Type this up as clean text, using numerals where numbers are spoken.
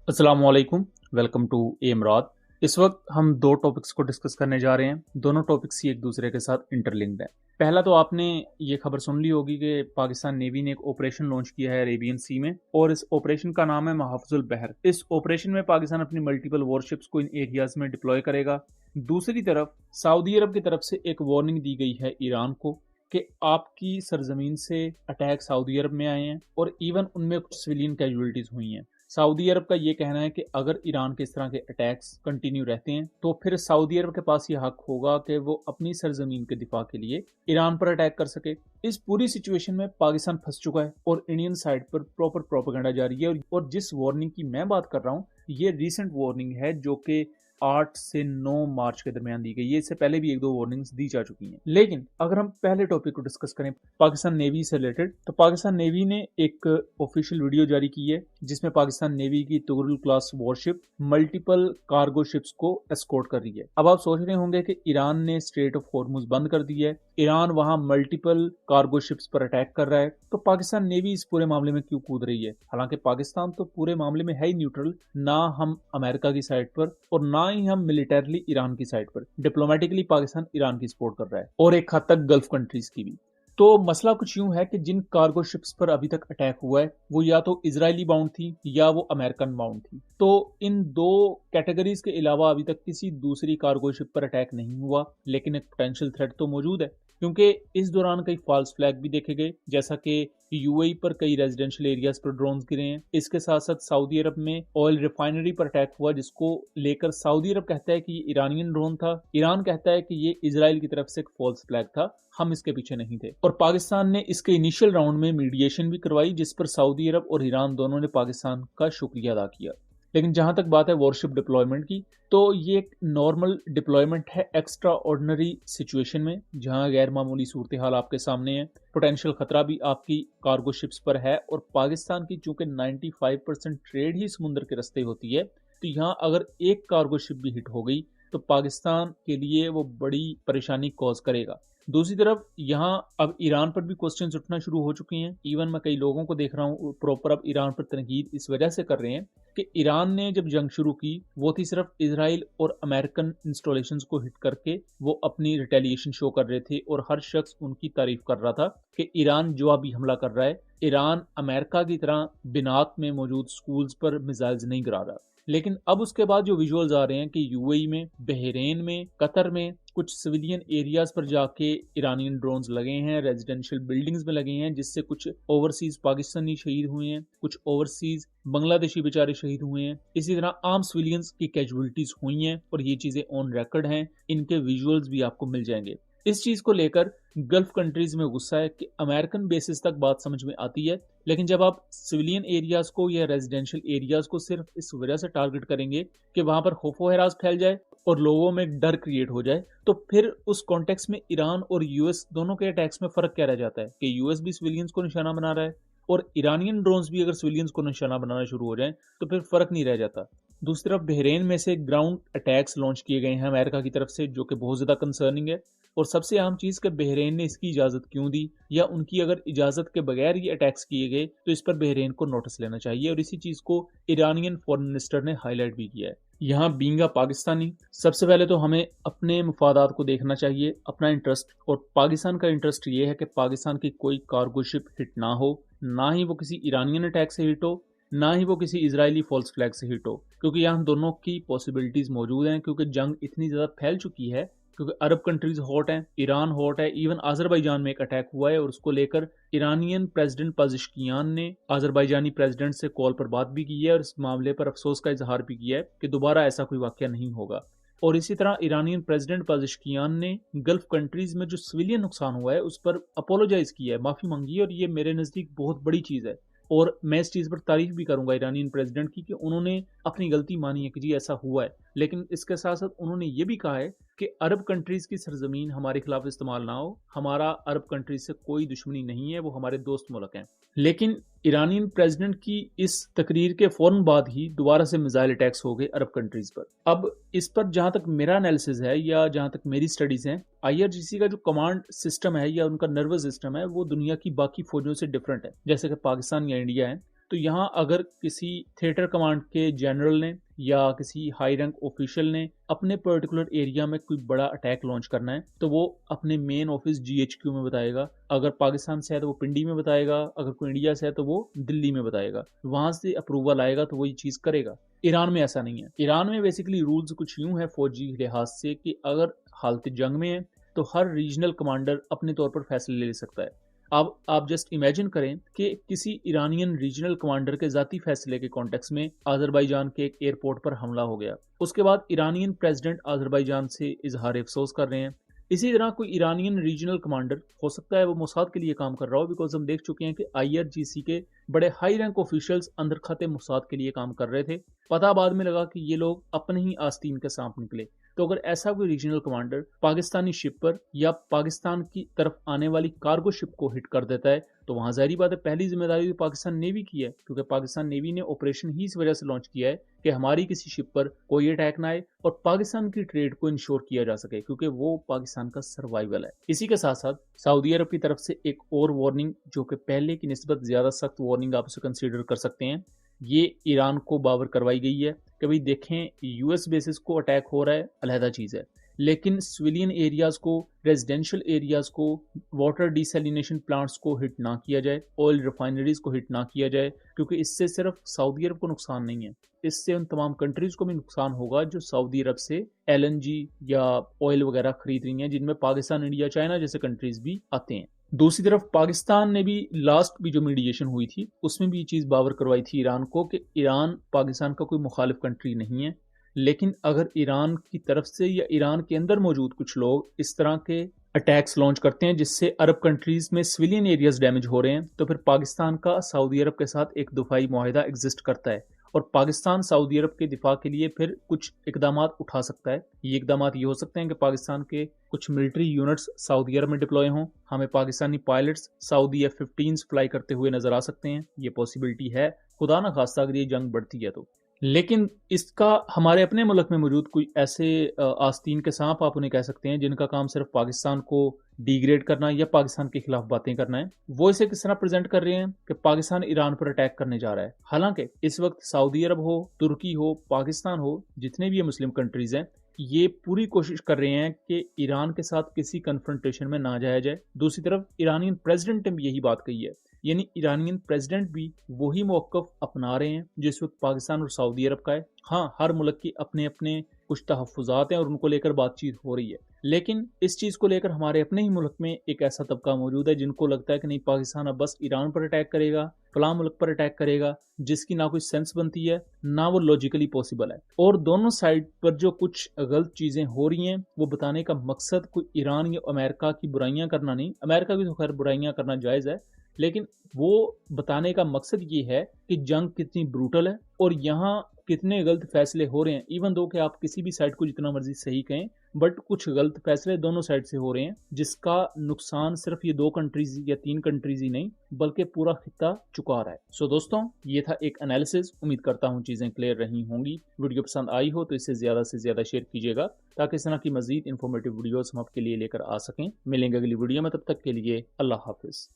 अस्सलाम वालेकुम। Welcome to एमराद। इस वक्त हम दो टॉपिक्स को डिस्कस करने जा रहे हैं। दोनों टॉपिक्स ही एक दूसरे के साथ इंटरलिंक्ड हैं। पहला तो आपने ये खबर सुन ली होगी कि पाकिस्तान नेवी ने एक ऑपरेशन लॉन्च किया है अरेबियन सी में, और इस ऑपरेशन का नाम है महफुजुल बहर। इस ऑपरेशन में पाकिस्तान अपनी मल्टीपल वॉरशिप्स को इन एरियाज में डिप्लॉय करेगा। दूसरी तरफ सऊदी अरब की तरफ से एक वार्निंग दी गई है ईरान को कि आपकी सरजमीन से अटैक सऊदी अरब में आए हैं और इवन उनमें कुछ सिविलियन कैजुअलिटीज हुई हैं। सऊदी अरब का ये कहना है कि अगर ईरान के इस तरह के अटैक्स कंटिन्यू रहते हैं तो फिर सऊदी अरब के पास ये हक होगा कि वो अपनी सरजमीन के दिफा के लिए ईरान पर अटैक कर सके। इस पूरी सिचुएशन में पाकिस्तान फंस चुका है और इंडियन साइड पर प्रॉपर प्रोपेगेंडा जारी है। और जिस वार्निंग की मैं बात कर रहा हूँ ये रिसेंट वार्निंग है जो कि 8 से 9 मार्च के दरमियान दी गई है। इससे पहले भी एक दो वार्निंग्स दी जा चुकी हैं। लेकिन अगर हम पहले टॉपिक को डिस्कस करें पाकिस्तान नेवी से रिलेटेड, तो पाकिस्तान नेवी ने एक ऑफिशियल वीडियो जारी की है जिसमें पाकिस्तान नेवी की Tughril class warship multiple cargo ships को एस्कॉर्ट कर रही है। अब आप सोच रहे होंगे कि ईरान ने स्ट्रेट ऑफ हॉर्मुज बंद कर दिया है, ईरान वहां मल्टीपल कार्गो शिप्स पर अटैक कर रहा है, तो पाकिस्तान नेवी इस पूरे मामले में क्यों कूद रही है? हालांकि पाकिस्तान तो पूरे मामले में है ही न्यूट्रल, ना हम अमेरिका की साइड पर और ना ही हम मिलिटरली ईरान की साइड पर। डिप्लोमेटिकली पाकिस्तान ईरान की सपोर्ट कर रहा है और एक हद तक गल्फ कंट्रीज की भी। तो मसला कुछ यूं है कि जिन कार्गो शिप्स पर अभी तक अटैक हुआ है वो या तो इजरायली बाउंड थी या वो अमेरिकन बाउंड थी। तो इन दो कैटेगरीज के अलावा अभी तक किसी दूसरी कार्गो शिप पर अटैक नहीं हुआ, लेकिन एक पोटेंशियल थ्रेट तो मौजूद है क्योंकि इस दौरान कई फॉल्स फ्लैग भी देखे गए, जैसा कि यूएई पर कई रेजिडेंशियल एरियाज पर ड्रोन्स गिरे हैं। इसके साथ साथ सऊदी अरब में ऑयल रिफाइनरी पर अटैक हुआ जिसको लेकर सऊदी अरब कहता है कि ये ईरानियन ड्रोन था, ईरान कहता है कि ये इजराइल की तरफ से एक फॉल्स फ्लैग था, हम इसके पीछे नहीं थे। और पाकिस्तान ने इसके इनिशियल राउंड में मीडिएशन भी करवाई जिस पर सऊदी अरब और ईरान दोनों ने पाकिस्तान का शुक्रिया अदा किया। लेकिन जहां तक बात है वॉरशिप डिप्लॉयमेंट की, तो ये एक नॉर्मल डिप्लॉयमेंट है एक्स्ट्रा ऑर्डिनरी सिचुएशन में जहां गैर मामूली सूरत हाल आपके सामने है। पोटेंशियल खतरा भी आपकी कार्गो शिप्स पर है और पाकिस्तान की चूंकि 95% ट्रेड ही समुद्र के रास्ते होती है, तो यहाँ अगर एक कार्गो शिप भी हिट हो गई तो पाकिस्तान के लिए वो बड़ी परेशानी कॉज करेगा। दूसरी तरफ यहाँ अब ईरान पर भी क्वेश्चंस उठना शुरू हो चुके हैं। इवन मैं कई लोगों को देख रहा हूँ प्रॉपर अब ईरान पर तनकीद इस वजह से कर रहे हैं कि ईरान ने जब जंग शुरू की वो थी सिर्फ इजराइल और अमेरिकन इंस्टॉलेशंस को हिट करके वो अपनी रिटेलिएशन शो कर रहे थे और हर शख्स उनकी तारीफ कर रहा था कि ईरान जवाबी हमला कर रहा है, ईरान अमेरिका की तरह बिनात में मौजूद स्कूल्स पर मिसाइल्स नहीं गिरा रहा। लेकिन अब उसके बाद जो विजुअल्स आ रहे हैं कि यूएई में, बहरीन में, कतर में कुछ सिविलियन एरियाज पर जाके ईरानियन ड्रोन्स लगे हैं, रेजिडेंशियल बिल्डिंग्स में लगे हैं, जिससे कुछ ओवरसीज पाकिस्तानी शहीद हुए हैं, कुछ ओवरसीज बांग्लादेशी बेचारे शहीद हुए हैं, इसी तरह आम सिविलियंस की कैजुअलिटीज हुई हैं और ये चीजें ऑन रिकॉर्ड हैं। इनके विजुअल्स भी आपको मिल जाएंगे। इस चीज को लेकर गल्फ कंट्रीज में गुस्सा है कि अमेरिकन बेसिस तक बात समझ में आती है, लेकिन जब आप सिविलियन एरियाज को या रेजिडेंशियल एरियाज को सिर्फ इस वजह से टारगेट करेंगे कि वहां पर खौफो हरास फैल जाए और लोगों में डर क्रिएट हो जाए, तो फिर उस कॉन्टेक्स्ट में ईरान और यूएस दोनों के अटैक्स में फर्क क्या रह जाता है कि यूएस भी सिविलियंस को निशाना बना रहा है और ईरानियन ड्रोन्स भी अगर सिविलियंस को निशाना बनाना शुरू हो जाए तो फिर फर्क नहीं रह जाता। दूसरी तरफ बहरीन में से ग्राउंड अटैक्स लॉन्च किए गए हैं अमेरिका की तरफ से, जो कि बहुत ज्यादा कंसर्निंग है। और सबसे अहम चीज कि बहरीन ने इसकी इजाजत क्यों दी, या उनकी अगर इजाजत के बगैर ये अटैक्स किए गए तो इस पर बहरीन को नोटिस लेना चाहिए। और इसी चीज को ईरानियन फॉरेन मिनिस्टर ने हाईलाइट भी किया है। यहाँ बींगा पाकिस्तानी, सबसे पहले तो हमें अपने मफादात को देखना चाहिए, अपना इंटरेस्ट। और पाकिस्तान का इंटरेस्ट ये है कि पाकिस्तान की कोई कार्गो शिप हिट ना हो, ना ही वो किसी ईरानियन अटैक से हिट हो, ना ही वो किसी इजरायली फॉल्स फ्लैग से हिट हो, क्योंकि यहाँ दोनों की पॉसिबिलिटीज मौजूद हैं। क्योंकि जंग इतनी ज्यादा फैल चुकी है, क्योंकि अरब कंट्रीज हॉट हैं, ईरान हॉट है, इवन आजरबाईजान में एक अटैक हुआ है और उसको लेकर ईरानियन प्रेसिडेंट पज़ेश्कियान ने आजरबाईजानी प्रेसिडेंट से कॉल पर बात भी की है और इस मामले पर अफसोस का इजहार भी किया है कि दोबारा ऐसा कोई वाकया नहीं होगा। और इसी तरह ईरानियन प्रेसिडेंट पज़ेश्कियान ने गल्फ कंट्रीज में जो सिविलियन नुकसान हुआ है उस पर अपोलोजाइज किया है, माफी मांगी है, और ये मेरे नजदीक बहुत बड़ी चीज है। और मैं इस चीज पर तारीफ भी करूंगा ईरानियन प्रेसिडेंट की कि उन्होंने अपनी गलती मानी है कि जी ऐसा हुआ है। लेकिन इसके साथ साथ उन्होंने ये भी कहा है कि अरब कंट्रीज की सरजमीन हमारे खिलाफ इस्तेमाल ना हो, हमारा अरब कंट्रीज से कोई दुश्मनी नहीं है, वो हमारे दोस्त मुल्क हैं। लेकिन ईरानियन प्रेसिडेंट की इस तकरीर के फौरन बाद ही दोबारा से मिसाइल अटैक्स हो गए अरब कंट्रीज पर। अब इस पर जहां तक मेरा एनालिसिस है या जहां तक मेरी स्टडीज हैं, आईआरजीसी का जो कमांड सिस्टम है या उनका नर्वस सिस्टम है वो दुनिया की बाकी फौजों से डिफरेंट है। जैसे कि पाकिस्तान या इंडिया है, तो यहाँ अगर किसी थिएटर कमांड के जनरल ने या किसी हाई रैंक ऑफिशियल ने अपने पर्टिकुलर एरिया में कोई बड़ा अटैक लॉन्च करना है तो वो अपने मेन ऑफिस GHQ में बताएगा। अगर पाकिस्तान से है तो वो पिंडी में बताएगा, अगर कोई इंडिया से है तो वो दिल्ली में बताएगा। वहां से अप्रूवल आएगा तो वो ये चीज करेगा। ईरान में ऐसा नहीं है। ईरान में बेसिकली रूल्स कुछ यूं है फौजी लिहाज से कि अगर हालत जंग में है तो हर रीजनल कमांडर अपने तौर पर फैसले ले सकता है। अब आप जस्ट इमेजिन करें कि किसी ईरानियन रीजनल कमांडर के जाती फैसले के कॉन्टेक्स्ट में अजरबैजान के एक एयरपोर्ट पर हमला हो गया। उसके बाद ईरानियन प्रेसिडेंट अजरबैजान से इजहार अफसोस कर रहे हैं। इसी तरह कोई ईरानियन रीजनल कमांडर हो सकता है वो मोसाद के लिए काम कर रहा हो, बिकॉज हम देख चुके हैं कि IRGC के बड़े हाई रैंक ऑफिशियल्स अंदर खाते मोसाद के लिए काम कर रहे थे। पता बाद में लगा कि ये लोग अपने ही आस्तीन के सांप निकले। तो अगर ऐसा कोई रीजनल कमांडर पाकिस्तानी शिप पर या पाकिस्तान की तरफ आने वाली कार्गो शिप को हिट कर देता है तो वहां जाहिर बात है पहली जिम्मेदारी तो पाकिस्तान नेवी की है, क्योंकि पाकिस्तान नेवी ने ऑपरेशन ही इस वजह से लॉन्च किया है कि हमारी किसी शिप पर कोई अटैक ना आए और पाकिस्तान की ट्रेड को इंश्योर किया जा सके, क्योंकि वो पाकिस्तान का सर्वाइवल है। इसी के साथ साथ सऊदी अरब की तरफ से एक और वार्निंग, जो कि पहले की निस्बत ज्यादा सख्त वार्निंग आप उसे कंसीडर कर सकते हैं, ये ईरान को बावर करवाई गई है कि भाई देखें US बेसिस को अटैक हो रहा है अलहदा चीज़ है, लेकिन सिविलियन एरियाज को, रेजिडेंशियल एरियाज को, वाटर डिसैलिनेशन प्लांट्स को हिट ना किया जाए, ऑयल रिफाइनरीज को हिट ना किया जाए, क्योंकि इससे सिर्फ सऊदी अरब को नुकसान नहीं है, इससे उन तमाम कंट्रीज को भी नुकसान होगा जो सऊदी अरब से LNG या ऑयल वगैरह खरीद रही हैं, जिनमें पाकिस्तान, इंडिया, चाइना जैसे कंट्रीज भी आते हैं। दूसरी तरफ पाकिस्तान ने भी लास्ट भी जो मीडिएशन हुई थी उसमें भी ये चीज़ बावर करवाई थी ईरान को कि ईरान पाकिस्तान का कोई मुखालिफ कंट्री नहीं है, लेकिन अगर ईरान की तरफ से या ईरान के अंदर मौजूद कुछ लोग इस तरह के अटैक्स लॉन्च करते हैं जिससे अरब कंट्रीज में सिविलियन एरियाज डैमेज हो रहे हैं, तो फिर पाकिस्तान का सऊदी अरब के साथ एक दफाई मुआहिदा एग्जिस्ट करता है और पाकिस्तान सऊदी अरब के दिफा के लिए फिर कुछ इकदाम उठा सकता है। ये इकदाम ये हो सकते हैं कि पाकिस्तान के कुछ मिलिट्री यूनिट्स सऊदी अरब में डिप्लॉय हों, हमें Pakistani pilots Saudi F-15s fly करते हुए नजर आ सकते हैं, ये पॉसिबिलिटी है, खुदा ना खास्ता अगर ये जंग बढ़ती है तो। लेकिन इसका हमारे अपने मुल्क में मौजूद कोई ऐसे आस्तीन के सांप आप उन्हें कह सकते हैं जिनका काम सिर्फ पाकिस्तान को डिग्रेड करना या पाकिस्तान के खिलाफ बातें करना है, वो इसे किस तरह प्रेजेंट कर रहे हैं कि पाकिस्तान ईरान पर अटैक करने जा रहा है। हालांकि इस वक्त सऊदी अरब हो, तुर्की हो, पाकिस्तान हो, जितने भी ये मुस्लिम कंट्रीज हैं, ये पूरी कोशिश कर रहे हैं कि ईरान के साथ किसी कन्फ्रंटेशन में ना जाया जाए। दूसरी तरफ ईरानियन प्रेसिडेंट ने भी यही बात कही है, यानी ईरानियन प्रेसिडेंट भी वही मौक़िफ़ अपना रहे हैं जिस वक्त पाकिस्तान और सऊदी अरब का है। हाँ, हर मुल्क की अपने अपने कुछ तहफ़्फ़ुज़ात हैं और उनको लेकर बातचीत हो रही है, लेकिन इस चीज़ को लेकर हमारे अपने ही मुल्क में एक ऐसा तबका मौजूद है जिनको लगता है कि नहीं, पाकिस्तान अब बस ईरान पर अटैक करेगा, फलां मुल्क पर अटैक करेगा, जिसकी ना कोई सेंस बनती है ना वो लॉजिकली पॉसिबल है। और दोनों साइड पर जो कुछ गलत चीज़ें हो रही हैं वो बताने का मकसद कोई ईरान या अमेरिका की बुराइयां करना नहीं, अमेरिका की तो खैर बुराइयां करना जायज़ है, लेकिन वो बताने का मकसद ये है कि जंग कितनी ब्रूटल है और यहाँ कितने गलत फैसले हो रहे हैं। इवन दो कि आप किसी भी साइड को जितना मर्जी सही कहें, बट कुछ गलत फैसले दोनों साइड से हो रहे हैं जिसका नुकसान सिर्फ ये 2 कंट्रीज या 3 कंट्रीज ही नहीं बल्कि पूरा खित्ता चुका रहा है। सो दोस्तों, ये था एक एनालिसिस। उम्मीद करता हूँ चीज़ें क्लियर रही होंगी। वीडियो पसंद आई हो तो इसे ज़्यादा से ज़्यादा शेयर कीजिएगा ताकि इस तरह की मजीद इन्फॉर्मेटिव वीडियोस हम आपके लिए लेकर आ सकें। मिलेंगे अगली वीडियो में, तब तक के लिए अल्लाह हाफिज़।